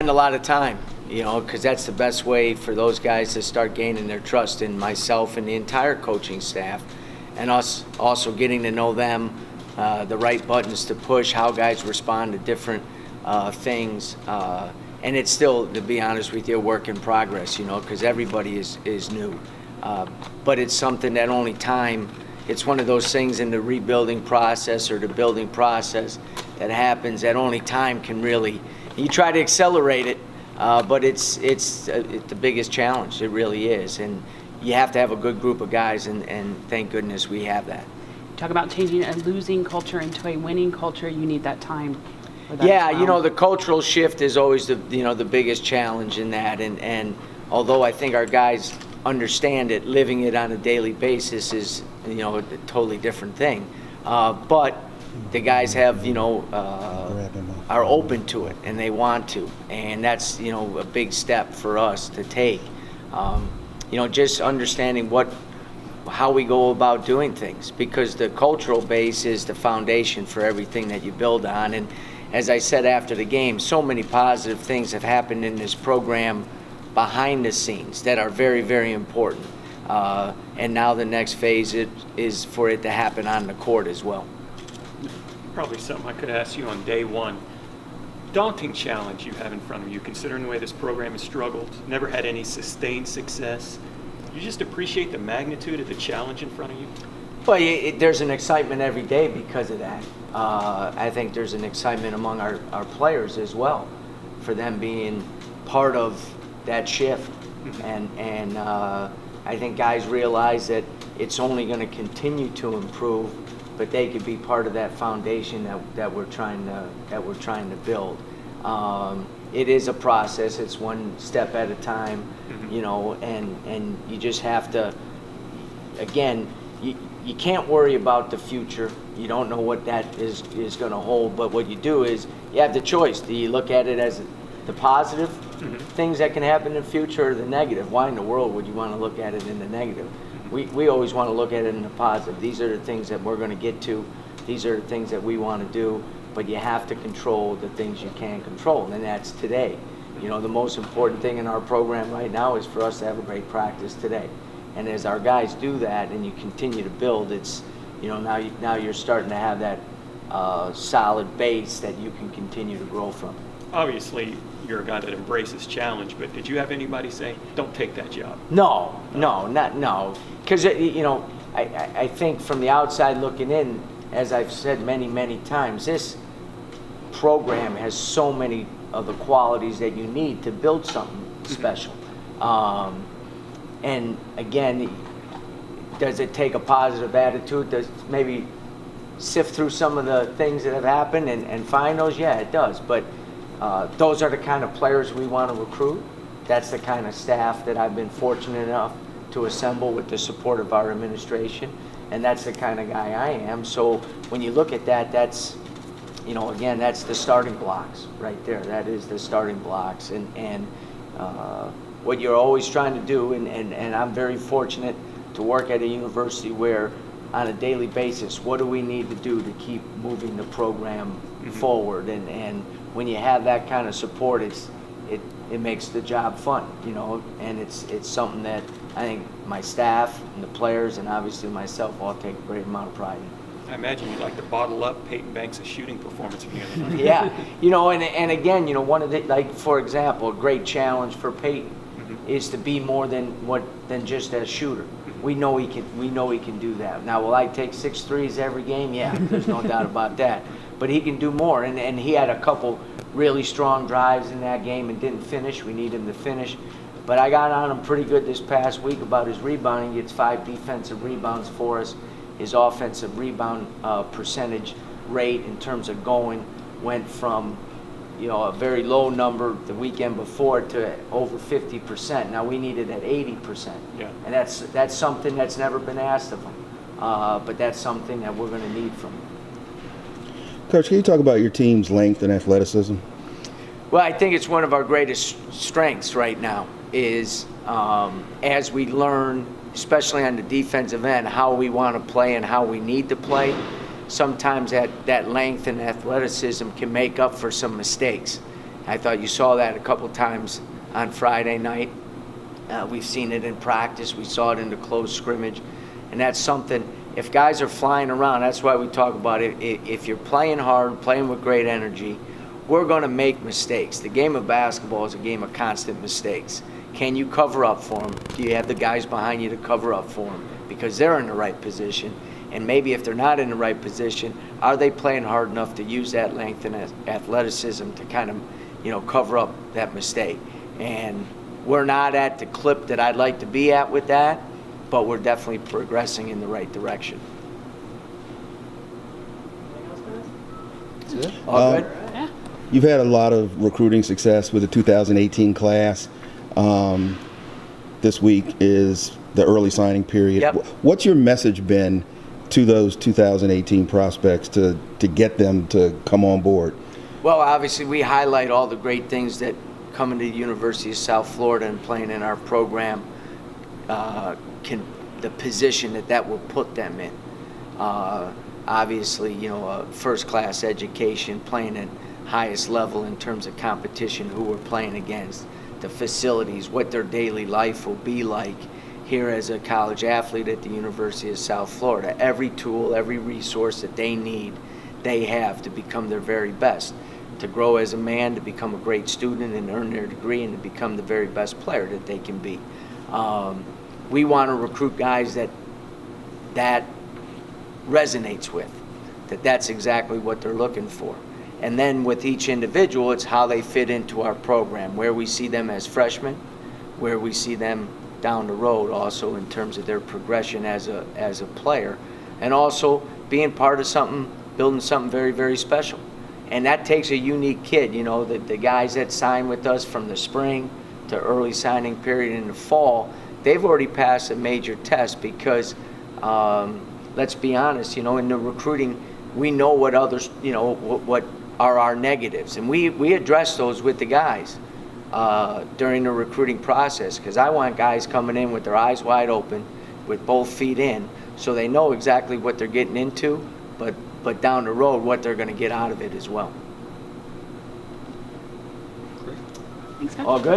spend a lot of time, because that's the best way for those guys to start gaining their trust in myself and the entire coaching staff, and us also getting to know them, the right buttons to push, how guys respond to different things. And it's still, to be honest with you, a work in progress, because everybody is new. But it's something that only time, it's one of those things in the rebuilding process or the building process that happens that only time can really, you try to accelerate it, but it's the biggest challenge. It really is. And you have to have a good group of guys, and thank goodness we have that. Talk about changing a losing culture into a winning culture. You need that time. Yeah, the cultural shift is always the biggest challenge in that, and although I think our guys understand it, living it on a daily basis is a totally different thing. But the guys have are open to it and they want to, and that's a big step for us to take. Just understanding how we go about doing things, because the cultural base is the foundation for everything that you build on. And as I said after the game, so many positive things have happened in this program behind the scenes that are very, very important. And now the next phase is for it to happen on the court as well. Probably something I could ask you on day one. Daunting challenge you have in front of you, considering the way this program has struggled, never had any sustained success. You just appreciate the magnitude of the challenge in front of you? Well, there's an excitement every day because of that. I think there's an excitement among our players as well, for them being part of that shift. And I think guys realize that it's only going to continue to improve, but they could be part of that foundation that we're trying to build. It is a process. It's one step at a time, and you just have to, again, you can't worry about the future. You don't know what that is going to hold, but what you do is you have the choice. Do you look at it as the positive things that can happen in the future, or the negative? Why in the world would you want to look at it in the negative? We always want to look at it in the positive. These are the things that we're going to get to. These are the things that we want to do, but you have to control the things you can control, and that's today. The most important thing in our program right now is for us to have a great practice today. And as our guys do that and you continue to build, it's, now you're starting to have that solid base that you can continue to grow from. Obviously, you're a guy that embraces challenge, but did you have anybody say, don't take that job? No. Because, I think from the outside looking in, as I've said many, many times, this program has so many of the qualities that you need to build something special. And again, does it take a positive attitude? Does maybe sift through some of the things that have happened and find those? Yeah, it does. But those are the kind of players we want to recruit. That's the kind of staff that I've been fortunate enough to assemble with the support of our administration. And that's the kind of guy I am. So when you look at that, that's, again, that's the starting blocks right there. That is the starting blocks. And what you're always trying to do, and I'm very fortunate to work at a university where on a daily basis, what do we need to do to keep moving the program forward? And when you have that kind of support, it makes the job fun, and it's something that I think my staff and the players and obviously myself all take a great amount of pride in. I imagine you'd like to bottle up Peyton Banks' shooting performance from the other night. Yeah, and again, one of the, like, for example, a great challenge for Peyton is to be more than just a shooter. We know he can do that. Now, will I take 6 threes every game? Yeah, there's no doubt about that. But he can do more, and he had a couple really strong drives in that game and didn't finish. We need him to finish. But I got on him pretty good this past week about his rebounding. He gets 5 defensive rebounds for us. His offensive rebound percentage rate in terms of going went from a very low number the weekend before to over 50%. Now we need it at 80%. Yeah. And that's something that's never been asked of him. But that's something that we're going to need from him. Coach, can you talk about your team's length and athleticism? Well, I think it's one of our greatest strengths right now is as we learn, especially on the defensive end, how we want to play and how we need to play. Sometimes that length and athleticism can make up for some mistakes. I thought you saw that a couple times on Friday night. We've seen it in practice. We saw it in the close scrimmage. And that's something, if guys are flying around, that's why we talk about it. If you're playing hard, playing with great energy, we're going to make mistakes. The game of basketball is a game of constant mistakes. Can you cover up for them? Do you have the guys behind you to cover up for them? Because they're in the right position. And maybe if they're not in the right position, are they playing hard enough to use that length and athleticism to kind of, cover up that mistake? And we're not at the clip that I'd like to be at with that, but we're definitely progressing in the right direction. All good? Yeah. You've had a lot of recruiting success with the 2018 class. This week is the early signing period. Yep. What's your message been to those 2018 prospects to get them to come on board? Well, obviously, we highlight all the great things that coming to the University of South Florida and playing in our program the position that will put them in. Obviously, a first-class education, playing at highest level in terms of competition, who we're playing against, the facilities, what their daily life will be like here as a college athlete at the University of South Florida. Every tool, every resource that they need, they have to become their very best, to grow as a man, to become a great student and earn their degree, and to become the very best player that they can be. We want to recruit guys that resonates with, that's exactly what they're looking for. And then with each individual, it's how they fit into our program, where we see them as freshmen, where we see them down the road also in terms of their progression as a player, and also being part of something, building something very, very special. And that takes a unique kid. The guys that sign with us from the spring to early signing period in the fall, they've already passed a major test because, let's be honest, in the recruiting, we know what others, what are our negatives. And we address those with the guys during the recruiting process, because I want guys coming in with their eyes wide open, with both feet in, so they know exactly what they're getting into, but down the road, what they're going to get out of it as well. Thanks, Coach. All good?